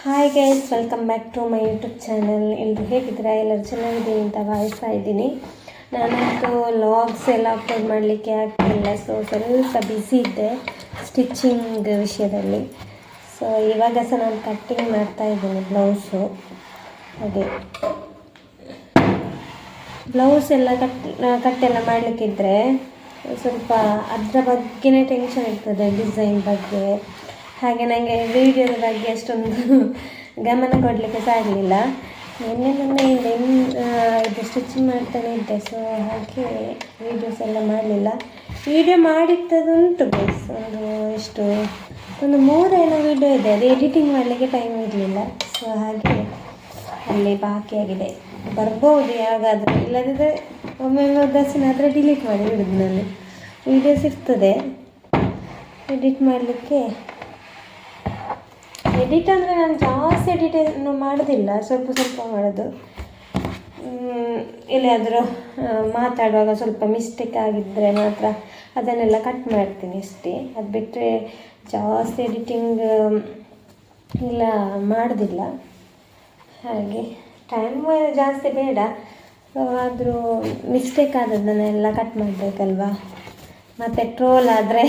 Hi guys, welcome back to my YouTube channel. ಎಲ್ಲರೂ ಹೇಗಿದ್ದೀರಾ? ಎಲ್ಲರೂ ಚೆನ್ನಾಗಿದ್ದೀನಿ ಅಂತ ಭಾವಿಸ್ತಾ ಇದ್ದೀನಿ. ನಾನಂತೂ ಲಾಗ್ಸ್ ಎಲ್ಲ ಅಪ್ಲೋಡ್ ಮಾಡಲಿಕ್ಕೆ ಆಗ್ತಿಲ್ಲ, ಸ್ವಲ್ಪ ಬ್ಯುಸಿ ಇದ್ದೆ ಸ್ಟಿಚ್ಚಿಂಗ್ ವಿಷಯದಲ್ಲಿ. ಸೊ ಇವಾಗ ಸಹ ನಾನು ಕಟ್ಟಿಂಗ್ ಮಾಡ್ತಾ ಇದ್ದೀನಿ ಬ್ಲೌಸು. ಹಾಗೆ ಬ್ಲೌಸ್ ಎಲ್ಲ ಕಟ್ಟೆಲ್ಲ ಮಾಡಲಿಕ್ಕಿದ್ರೆ ಸ್ವಲ್ಪ ಅದರ ಬಗ್ಗೆನೇ ಟೆನ್ಷನ್ ಇರ್ತದೆ, ಡಿಸೈನ್ ಬಗ್ಗೆ. ಹಾಗೆ ನನಗೆ ವೀಡಿಯೋದ ಬಗ್ಗೆ ಅಷ್ಟೊಂದು ಗಮನ ಕೊಡಲಿಕ್ಕೆ ಸಹ ಆಗಲಿಲ್ಲ. ಮೊನ್ನೆ ಇದು ಸ್ಟಿಚಿಂಗ್ ಮಾಡ್ತಾನೆ ಇದ್ದೆ, ಸೊ ಹಾಗೆ ವೀಡಿಯೋಸ್ ಎಲ್ಲ ಮಾಡಲಿಲ್ಲ. ವೀಡಿಯೋ ಮಾಡಿದ್ದದುಂಟು ಗೈಸ್, ಒಂದು 3 ವೀಡಿಯೋ ಇದೆ, ಅದು ಎಡಿಟಿಂಗ್ ಮಾಡಲಿಕ್ಕೆ ಟೈಮ್ ಇರಲಿಲ್ಲ. ಸೊ ಹಾಗೆ ಅಲ್ಲಿ ಬಾಕಿಯಾಗಿದೆ. ಬರ್ಬೋದು ಯಾವಾಗಾದರೂ, ಇಲ್ಲದಿದ್ದರೆ ಒಮ್ಮೆ ಆದರೆ ಡಿಲೀಟ್ ಮಾಡಿ ಬಿಡೋದು. ನಾನು ವೀಡಿಯೋಸ್ ಇರ್ತದೆ ಎಡಿಟ್ ಮಾಡಲಿಕ್ಕೆ. ಎಡಿಟ್ ಅಂದರೆ ನಾನು ಜಾಸ್ತಿ ಎಡಿಟನ್ನು ಮಾಡೋದಿಲ್ಲ, ಸ್ವಲ್ಪ ಮಾಡೋದು. ಎಲ್ಲಿಯಾದರೂ ಮಾತಾಡುವಾಗ ಸ್ವಲ್ಪ ಮಿಸ್ಟೇಕ್ ಆಗಿದ್ದರೆ ಮಾತ್ರ ಅದನ್ನೆಲ್ಲ ಕಟ್ ಮಾಡ್ತೀನಿ ಅಷ್ಟೇ. ಅದು ಬಿಟ್ಟರೆ ಜಾಸ್ತಿ ಎಡಿಟಿಂಗ್ ಎಲ್ಲ ಮಾಡೋದಿಲ್ಲ. ಹಾಗೆ ಟೈಮ್ ಜಾಸ್ತಿ ಬೇಡ, ಆದರೂ ಮಿಸ್ಟೇಕ್ ಆದದ್ದನ್ನೆಲ್ಲ ಕಟ್ ಮಾಡಬೇಕಲ್ವಾ, ಮತ್ತು ಟ್ರೋಲ್ ಆದರೆ.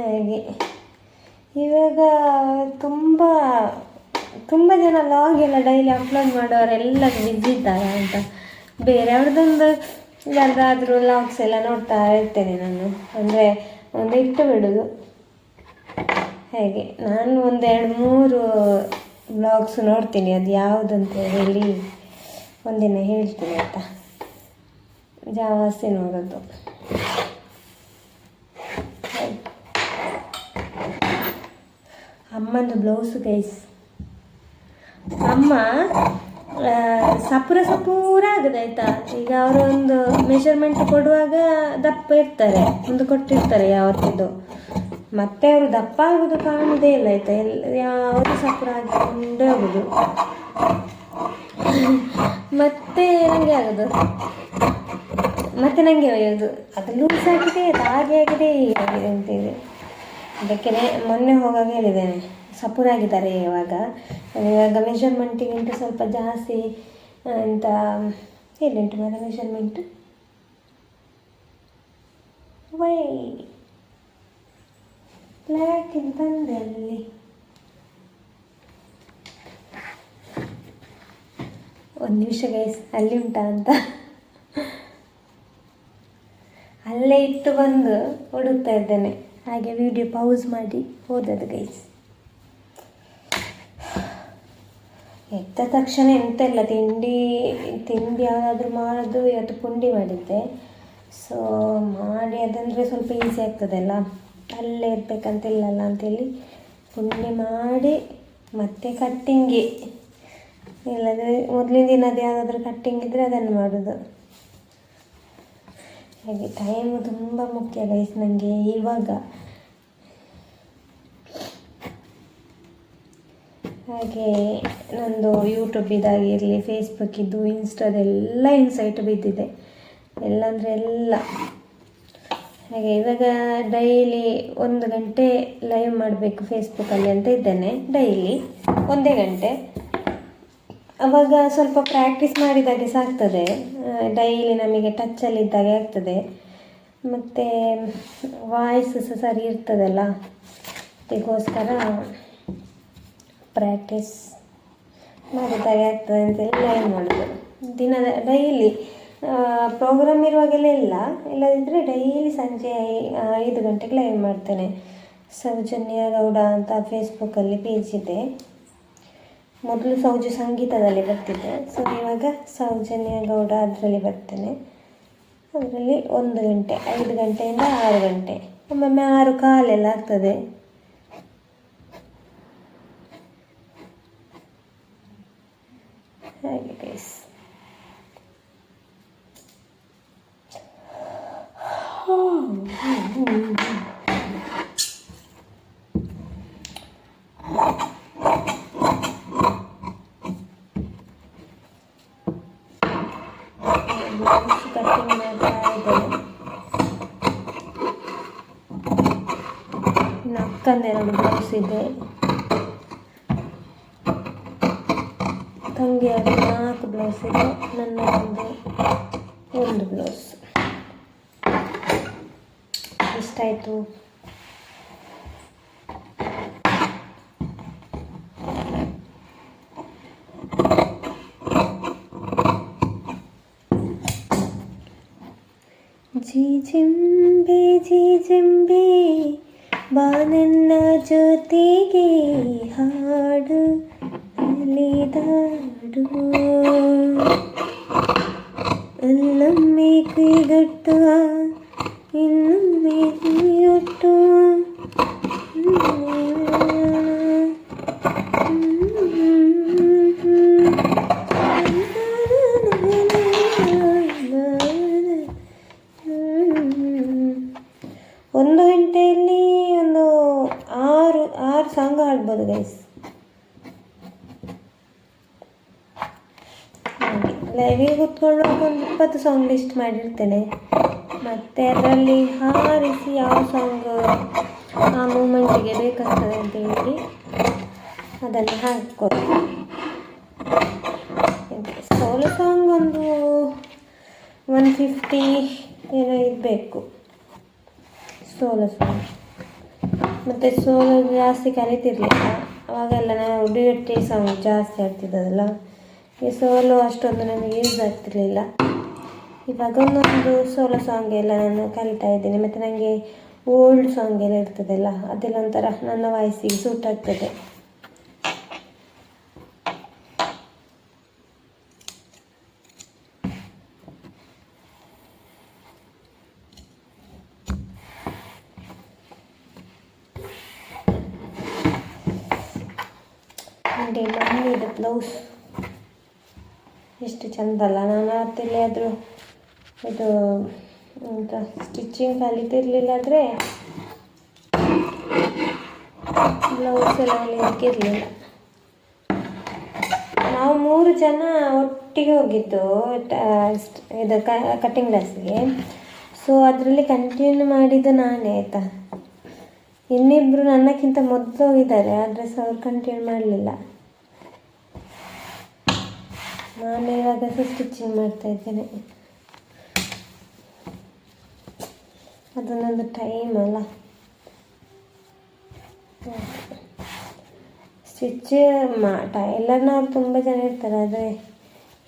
ಹಾಗೆ ಇವಾಗ ತುಂಬ ಜನ ಲಾಗ್ ಎಲ್ಲ ಡೈಲಿ ಅಪ್ಲೋಡ್ ಮಾಡೋರೆಲ್ಲ ಬ್ಯುಸಿ ಇದ್ದಾರೆ ಅಂತ. ಬೇರೆಯವ್ರದ್ದೊಂದು ಯಾರಾದರೂ ಲಾಗ್ಸ್ ಎಲ್ಲ ನೋಡ್ತಾ ಇರ್ತೇನೆ ನಾನು, ಅಂದರೆ ಇಟ್ಟು ಬಿಡೋದು. ಹಾಗೆ ನಾನು 2-3 ವ್ಲಾಗ್ಸ್ ನೋಡ್ತೀನಿ, ಅದು ಯಾವುದಂತ ಹೇಳಿ ಒಂದಿನ ಹೇಳ್ತೀನಿ ಆಯಿತಾ. ಜಾಸ್ತಿ ನೋಡೋದು. ಅಮ್ಮಂದು ಬ್ಲೌಸು ಗೈಸ್. ಅಮ್ಮ ಸಪೂರ ಆಗಿದೆ ಆಯಿತಾ. ಈಗ ಅವರು ಒಂದು ಮೆಷರ್ಮೆಂಟ್ ಕೊಡುವಾಗ ದಪ್ಪ ಇರ್ತಾರೆ, ಒಂದು ಕೊಟ್ಟಿರ್ತಾರೆ ಯಾವತ್ತಿದ್ದು, ಮತ್ತೆ ಅವರು ದಪ್ಪ ಆಗೋದು ಕಾಣೋದೇ ಇಲ್ಲ ಆಯಿತಾ. ಯಾವುದು ಸಪೂರ ಆಗಿಕೊಂಡೇ ಹೋಗೋದು, ಮತ್ತೆ ನನಗೆ ಆಗೋದು, ಮತ್ತೆ ನನಗೆ ಒಯ್ಯೋದು. ಅದು ಲೂಸ್ ಆಗಿದೆ, ಅದು ಹಾಗೆ ಆಗಿದೆ, ಹೀಗಾಗಿದೆ ಅಂತೇಳಿ. ಅದಕ್ಕೆ ಮೊನ್ನೆ ಹೋಗಾಗ ಹೇಳಿದ್ದೇನೆ, ಸಪೂರಾಗಿದ್ದಾರೆ ಇವಾಗ ಮೆಷರ್ಮೆಂಟಿಗಿಂತ ಸ್ವಲ್ಪ ಜಾಸ್ತಿ ಅಂತ. ಎಲ್ಲುಂಟು ಮೇಲೆ ಮೆಷರ್ಮೆಂಟು? ವೈ ಬ್ಲ್ಯಾಕಿಂದ ತಂದೆ ಅಲ್ಲಿ. ಒಂದು ನಿಮಿಷ ಗೈಸ್, ಅಲ್ಲಿ ಉಂಟಾ ಅಂತ ಅಲ್ಲೇ ಇಟ್ಟು ಬಂದು ಹುಡುಕ್ತಾ ಇದ್ದೇನೆ. ಹಾಗೆ ವಿಡಿಯೋ ಪೌಸ್ ಮಾಡಿ ಹೋದದ್ದು ಗೈಸ್. ಎದ್ದ ತಕ್ಷಣ ಎಂತೆಲ್ಲ ತಿಂಡಿ ಯಾವುದಾದ್ರೂ ಮಾಡೋದು. ಇವತ್ತು ಪುಂಡಿ ಮಾಡಿದ್ದೆ, ಸೊ ಮಾಡಿ ಅದಂದರೆ ಸ್ವಲ್ಪ ಈಸಿ ಆಗ್ತದಲ್ಲ, ಅಲ್ಲೇ ಇರಬೇಕಂತಿಲ್ಲಲ್ಲ ಅಂತೇಳಿ ಪುಂಡಿ ಮಾಡಿ ಮತ್ತೆ ಕಟ್ಟಿಂಗಿ. ಇಲ್ಲದ್ರೆ ಮೊದಲಿನ ದಿನದ್ದು ಯಾವುದಾದ್ರೂ ಕಟ್ಟಿಂಗ್ ಇದ್ದರೆ ಅದನ್ನು ಮಾಡೋದು. ಹಾಗೆ ಟೈಮು ತುಂಬ ಮುಖ್ಯ ಗೈಸ್ ನನಗೆ ಇವಾಗ. ಹಾಗೆ ನಂದು ಯೂಟ್ಯೂಬಿದಾಗಿರಲಿ, ಫೇಸ್ಬುಕ್ಕಿದ್ದು, ಇನ್ಸ್ಟಾದೆಲ್ಲ ಇನ್ಸೈಟ್ ಬಿದ್ದಿದೆ, ಎಲ್ಲಂದರೆ ಎಲ್ಲ. ಹಾಗೆ ಇವಾಗ ಡೈಲಿ 1 ಗಂಟೆ ಲೈವ್ ಮಾಡಬೇಕು ಫೇಸ್ಬುಕ್ಕಲ್ಲಿ ಅಂತ ಇದ್ದೇನೆ, ಡೈಲಿ 1 ಗಂಟೆ. ಆವಾಗ ಸ್ವಲ್ಪ ಪ್ರಾಕ್ಟೀಸ್ ಮಾಡಿದಾಗೆ ಸಾಗ್ತದೆ, ಡೈಲಿ ನಮಗೆ ಟಚ್ಚಲ್ಲಿದ್ದಾಗೆ ಆಗ್ತದೆ, ಮತ್ತು ವಾಯ್ಸ್ ಸಹ ಸರಿ ಇರ್ತದಲ್ಲ. ಅದಕ್ಕೋಸ್ಕರ ಪ್ರಾಕ್ಟೀಸ್ ಮಾಡಿದಾಗೆ ಆಗ್ತದೆ ಅಂತೇಳಿ ಲೈವ್ ಮಾಡೋದು. ಡೈಲಿ ಪ್ರೋಗ್ರಾಮ್ ಇರುವಾಗೆಲ್ಲ ಇಲ್ಲದಿದ್ದರೆ ಡೈಲಿ ಸಂಜೆ 5 ಗಂಟೆಗೆ ಲೈವ್ ಮಾಡ್ತೇನೆ. ಸೌಜನ್ಯ ಗೌಡ ಅಂತ ಫೇಸ್ಬುಕ್ಕಲ್ಲಿ ಪೇಜ್ ಇದೆ. ಮೊದಲು ಸೌಜು ಸಂಗೀತದಲ್ಲಿ ಬರ್ತಿದ್ದೆ, ಸೊ ಇವಾಗ ಸೌಜನ್ಯ ಗೌಡ ಅದರಲ್ಲಿ ಬರ್ತೇನೆ. ಅದರಲ್ಲಿ 1 ಗಂಟೆ, 5 ಗಂಟೆಯಿಂದ 6 ಗಂಟೆ, ಒಮ್ಮೊಮ್ಮೆ 6:15 ಆಗ್ತದೆ. ಹಾಗೆ ಗೈಸ್. ಕಟ್ಟಿಂಗ್ ಮಾಡ್ತಾ ಇದ್ದೇನೆ. ಇನ್ನು ಅಕ್ಕಂದೇನೊಂದು ಬ್ಲೌಸ್ ಇದೆ, ತಂಗಿಯವರು 4 ಬ್ಲೌಸ್ ಇದೆ, ನನ್ನದೊಂದು 1 ಬ್ಲೌಸ್. ಎಷ್ಟಾಯಿತು? ಜೀಜೆಂಬೆ ಬಾ ನನ್ನ ಜೊತೆಗೆ ಹಾಡು ಅಲಿದಾಡು, ಅಲ್ಲೊಮ್ಮೆ ಕೈಗಟ್ಟು ಇನ್ನೊಮ್ಮೆ ಕೈಯೊಟ್ಟು, ಒಂದು ಗಂಟೆಯಲ್ಲಿ ಒಂದು 6 ಸಾಂಗ್ ಹಾಡ್ಬೋದು ಗೈಸ್. ಹಾಗೆ ಲೈವಿಗೆ ಕೂತ್ಕೊಳ್ಳುವಾಗ ಒಂದು 20 ಸಾಂಗ್ ಲಿಸ್ಟ್ ಮಾಡಿರ್ತೇನೆ, ಮತ್ತು ಅದರಲ್ಲಿ ಹಾರಿಸಿ ಯಾವ ಸಾಂಗ್ ಆ ಮೂಮೆಂಟಿಗೆ ಬೇಕಾಗ್ತದೆ ಅಂತ ಹೇಳಿ ಅದನ್ನು ಹಾಕ್ಬೋದು. ಸೋಲೋ ಸಾಂಗ್ ಒಂದು 150 ಏನೋ ಇರಬೇಕು ಸೋಲೋ ಸಾಂಗ್. ಮತ್ತು ಸೋಲೋ ಜಾಸ್ತಿ ಕಲಿತಿರ್ಲಿಲ್ಲ, ಅವಾಗೆಲ್ಲ ನಾವು ಡ್ಯುಯೆಟ್ ಸಾಂಗ್ ಜಾಸ್ತಿ ಆಗ್ತಿದ್ದದಲ್ಲ, ಈ ಸೋಲೋ ಅಷ್ಟೊಂದು ನಮಗೆ ಯೂಸ್ ಆಗ್ತಿರ್ಲಿಲ್ಲ. ಇವಾಗ ಒಂದೊಂದು ಸೋಲೋ ಸಾಂಗ್ ಎಲ್ಲ ನಾನು ಕಲಿತಾ ಇದ್ದೀನಿ. ಮತ್ತು ನನಗೆ ಓಲ್ಡ್ ಸಾಂಗ್ ಎಲ್ಲ ಇರ್ತದಲ್ಲ, ಅದೆಲ್ಲ ಒಂಥರ ನನ್ನ ವಾಯ್ಸಿಗೆ ಸೂಟ್ ಆಗ್ತದೆ. ನೋಡಿ ಮಮ್ಮಿದು ಬ್ಲೌಸ್ ಎಷ್ಟು ಚೆಂದ ಅಲ್ಲ. ನಾನು ಎಲ್ಲಿಯಾದರೂ ಇದು ಅಂತ ಸ್ಟಿಚಿಂಗ್ ಕಲಿತಿರ್ಲಿಲ್ಲ ಆದರೆ ಬ್ಲೌಸ್ ಎಲ್ಲ ಹೊಲಿಯೋಕ್ಕಿರಲಿಲ್ಲ. ನಾವು 3 ಜನ ಒಟ್ಟಿಗೆ ಹೋಗಿದ್ದು ಇದು ಕಟ್ಟಿಂಗ್ ಕ್ಲಾಸಿಗೆ. ಸೊ ಅದರಲ್ಲಿ ಕಂಟಿನ್ಯೂ ಮಾಡಿದ್ದು ನಾನೇ ಆಯಿತಾ. ಇನ್ನಿಬ್ಬರು ನನ್ನಕ್ಕಿಂತ ಮೊದಲು ಹೋಗಿದ್ದಾರೆ, ಆದರೆ ಸಹ ಅವ್ರು ಕಂಟಿನ್ಯೂ ಮಾಡಲಿಲ್ಲ. ನಾನು ಇವಾಗ ಸಹ ಸ್ಟಿಚಿಂಗ್ ಮಾಡ್ತಾಯಿದ್ದೇನೆ. ಅದೊಂದೊಂದು ಟೈಮ್ ಅಲ್ಲ. ಸ್ಟಿಚ್ ಟೈಲರ್ನವ್ರು ತುಂಬ ಜನ ಇರ್ತಾರೆ, ಆದರೆ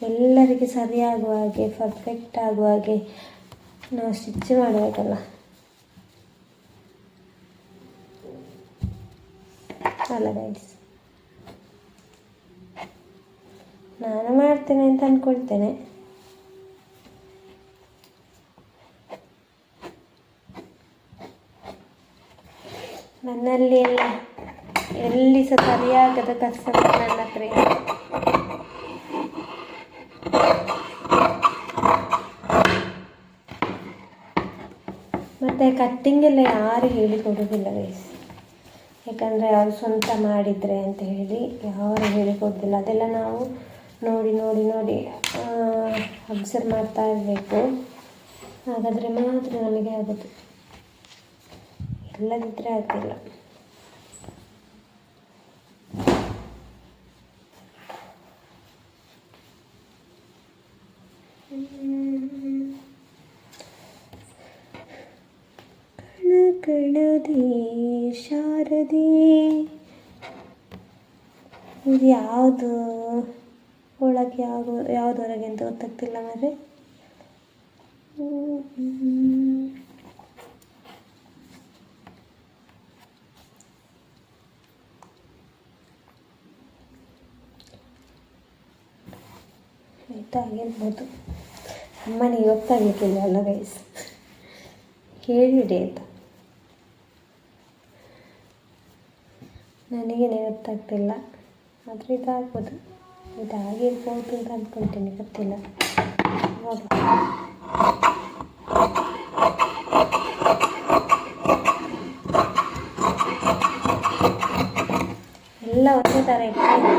ಎಲ್ಲರಿಗೆ ಸರಿಯಾಗುವ ಹಾಗೆ ಪರ್ಫೆಕ್ಟ್ ಆಗುವ ಹಾಗೆ ನಾವು ಸ್ಟಿಚ್ ಮಾಡಬೇಕಲ್ಲ. ಅಲ್ಲ ಗೈಸ್, ನಾನು ಮಾಡ್ತೇನೆ ಅಂತ ಅಂದ್ಕೊಳ್ತೇನೆ. ನನ್ನಲ್ಲಿ ಎಲ್ಲ ಎಲ್ಲಿ ಸಹ ಸರಿಯಾಗದ ಕಸ್ಟಮರ್ ನನ್ನ ಹತ್ರ ಇದೆ. ಮತ್ತು ಕಟ್ಟಿಂಗ್ ಎಲ್ಲ ಯಾರು ಹೇಳಿಕೊಡೋದಿಲ್ಲ ಗೈಸ್, ಯಾಕಂದರೆ ಅವರು ಸ್ವಂತ ಮಾಡಿದರೆ ಅಂತ ಹೇಳಿ ಯಾರು ಹೇಳಿಕೊಡೋದಿಲ್ಲ. ಅದೆಲ್ಲ ನಾವು ನೋಡಿ ನೋಡಿ ನೋಡಿ ಅಬ್ಸರ್ವ್ ಮಾಡ್ತಾ ಇರಬೇಕು, ಹಾಗಾದರೆ ಮಾತ್ರ ನಮಗೆ ಆಗೋದು, ಇಲ್ಲದಿದ್ದರೆ ಆಗ್ತಿಲ್ಲ. ಕಣಕಣದಿ ಶಾರದೆ, ಇದು ಯಾವುದು ಒಳಗೆ ಯಾವುದು ಹೊರಗೆ ಅಂತ ಗೊತ್ತಾಗ್ತಿಲ್ಲ ಮಾರೆ. ಗೊತ್ತಾಗಿರ್ಬೋದು, ಅಮ್ಮನಿಗೆ ಗೊತ್ತಾಗಲಿಕ್ಕಿಲ್ಲ ಅಲ್ಲ ಗೈಸ್, ಹೇಳಿಡಿ ಅಂತ. ನನಗೇನೆ ಗೊತ್ತಾಗ್ತಿಲ್ಲ, ಆದರೆ ಇದಾಗ್ಬೋದು, ಇದಾಗಿರ್ಬೋದು ಅಂತ ಅಂದ್ಕೊಳ್ತೀನಿ, ಗೊತ್ತಿಲ್ಲ. ಎಲ್ಲ ಒಂದೇ ಥರ ಇರ್ತದೆ.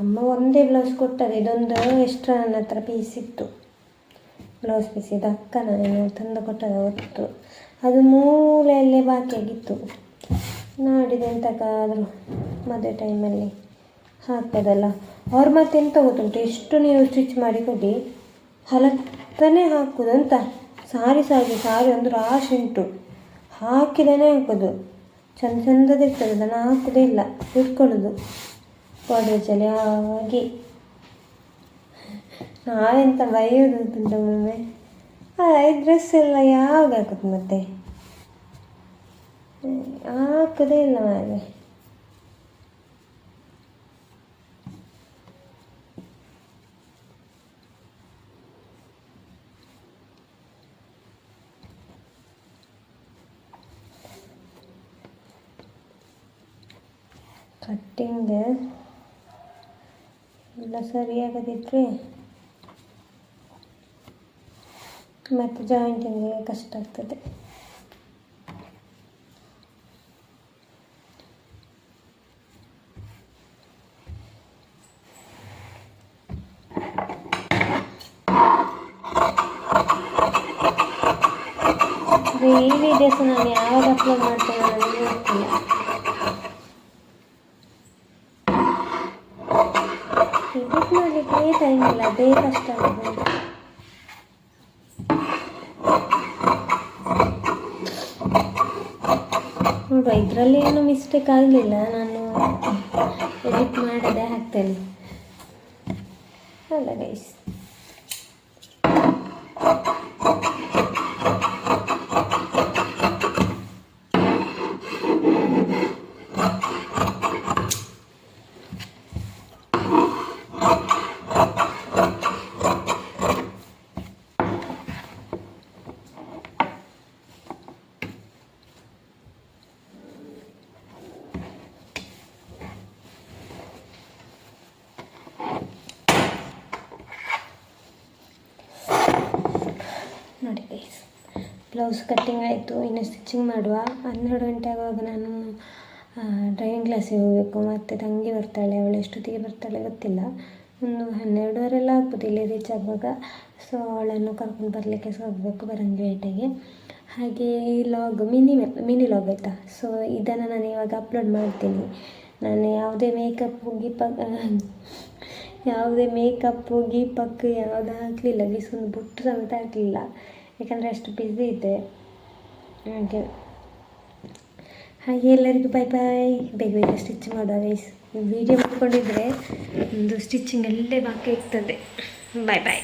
ಅಮ್ಮ ಒಂದೇ ಬ್ಲೌಸ್ ಕೊಟ್ಟರೆ, ಇದೊಂದು ಎಕ್ಸ್ಟ್ರಾ ನನ್ನ ಹತ್ರ ಪೀಸ್ ಇತ್ತು, ಬ್ಲೌಸ್ ಪೀಸ್. ಇದು ಅಕ್ಕ ನಾನು ತಂದು ಕೊಟ್ಟದ ಹೊತ್ತು, ಅದು ಮೂಲೆಯಲ್ಲೇ ಬಾಕಿಯಾಗಿತ್ತು. ನಾಡಿದ್ದು ಎಂತಕ್ಕಾದರೂ ಮದುವೆ ಟೈಮಲ್ಲಿ ಹಾಕ್ಬೋದಲ್ಲ. ಅವ್ರು ಮತ್ತೆ ಎಂತ ಗೊತ್ತುಂಟು, ಎಷ್ಟು ನೀವು ಸ್ಟಿಚ್ ಮಾಡಿ ಕೊಡಿ ಹಲತ್ತನೇ ಹಾಕೋದು ಅಂತ. ಸಾರಿ ಒಂದು ರಾಶಿ ಉಂಟು, ಹಾಕಿದೇ ಹಾಕೋದು, ಚಂದದಿರ್ತದೆ. ಅದನ್ನು ಹಾಕೋದೇ ಇಲ್ಲ, ಇಟ್ಕೊಳ್ಳೋದು ಗೋಡ್ರೇಜಲ್ಲಿ. ಹಾಗೆ ನಾವೆಂತ ಬೈಯೋದು ಅಂತಂತ ಒಮ್ಮೆ. ಈ ಡ್ರೆಸ್ ಎಲ್ಲ ಯಾವಾಗ ಹಾಕೋದು ಮತ್ತೆ, ಹಾಕೋದೇ ಇಲ್ಲ ಮಾರೆ. ಕಟ್ಟಿಂಗ್ ಎಲ್ಲ ಸರಿಯಾಗದಿದ್ದರೆ ಮತ್ತು ಜಾಯಿಂಟಿಂಗ್ ಕಷ್ಟ ಆಗ್ತದೆ. ಈ ವಿಡಿಯೋಸ್ ನಾನು ಯಾವಾಗ ಅಪ್ಲೋಡ್ ಮಾಡ್ತೇನೆ ನನಗೆ ಗೊತ್ತಿಲ್ಲ. ಎಡಿಟ್ ಮಾಡಲಿಕ್ಕೆ ಟೈಮ್ ಇಲ್ಲ, ಅದೇ ಕಷ್ಟ ಆಗಿದೆ. ನೋಡುವ, ಇದರಲ್ಲಿ ಏನು ಮಿಸ್ಟೇಕ್ ಆಗಲಿಲ್ಲ, ನಾನು ಎಡಿಟ್ ಮಾಡದೆ ಹಾಕ್ತೇನೆ ಅಲ್ಲ ಗೈಸ್. ನೋಡಿ ಗೈಸ್, ಬ್ಲೌಸ್ ಕಟ್ಟಿಂಗ್ ಆಯಿತು. ಇನ್ನು ಸ್ಟಿಚಿಂಗ್ ಮಾಡುವ. 12 ಗಂಟೆ ಆಗುವಾಗ ನಾನು ಡ್ರೈವಿಂಗ್ ಕ್ಲಾಸಿಗೆ ಹೋಗಬೇಕು. ಮತ್ತು ತಂಗಿ ಬರ್ತಾಳೆ, ಅವಳು ಎಷ್ಟೊತ್ತಿಗೆ ಬರ್ತಾಳೆ ಗೊತ್ತಿಲ್ಲ, ಒಂದು 12:15 ಆಗ್ಬೋದು ಇಲ್ಲಿ ರೀಚ್ ಆಗುವಾಗ. ಸೊ ಅವಳನ್ನು ಕರ್ಕೊಂಡು ಬರಲಿಕ್ಕೆ ಹೋಗಬೇಕು ಬರಂಗೇಟೆಗೆ. ಹಾಗೆ ಈ ಲಾಗ್ ಮಿನಿ ಲಾಗ್ ಆಯಿತಾ. ಸೊ ಇದನ್ನು ನಾನು ಇವಾಗ ಅಪ್ಲೋಡ್ ಮಾಡ್ತೀನಿ. ನಾನು ಯಾವುದೇ ಮೇಕಪ್ಪು ಗೀಪಕ್ ಯಾವುದು ಹಾಕಲಿಲ್ಲ, ಒಂದು ಬೊಟ್ಟು ಸಮೇತ ಹಾಕಲಿಲ್ಲ, ಯಾಕಂದರೆ ಅಷ್ಟು ಬ್ಯುಸಿ ಇದೆ. ಹಾಗೆ ಎಲ್ಲರಿಗೂ ಬಾಯ್ ಬಾಯ್. ಬೇಗ ಸ್ಟಿಚ್ ಮಾಡುವ ಗೈಸ್. ವಿಡಿಯೋ ಮಾಡ್ಕೊಂಡಿದ್ರೆ ಒಂದು ಸ್ಟಿಚಿಂಗ್ ಅಲ್ಲೇ ಬಾಕಿ ಇರ್ತದೆ. ಬಾಯ್ ಬಾಯ್.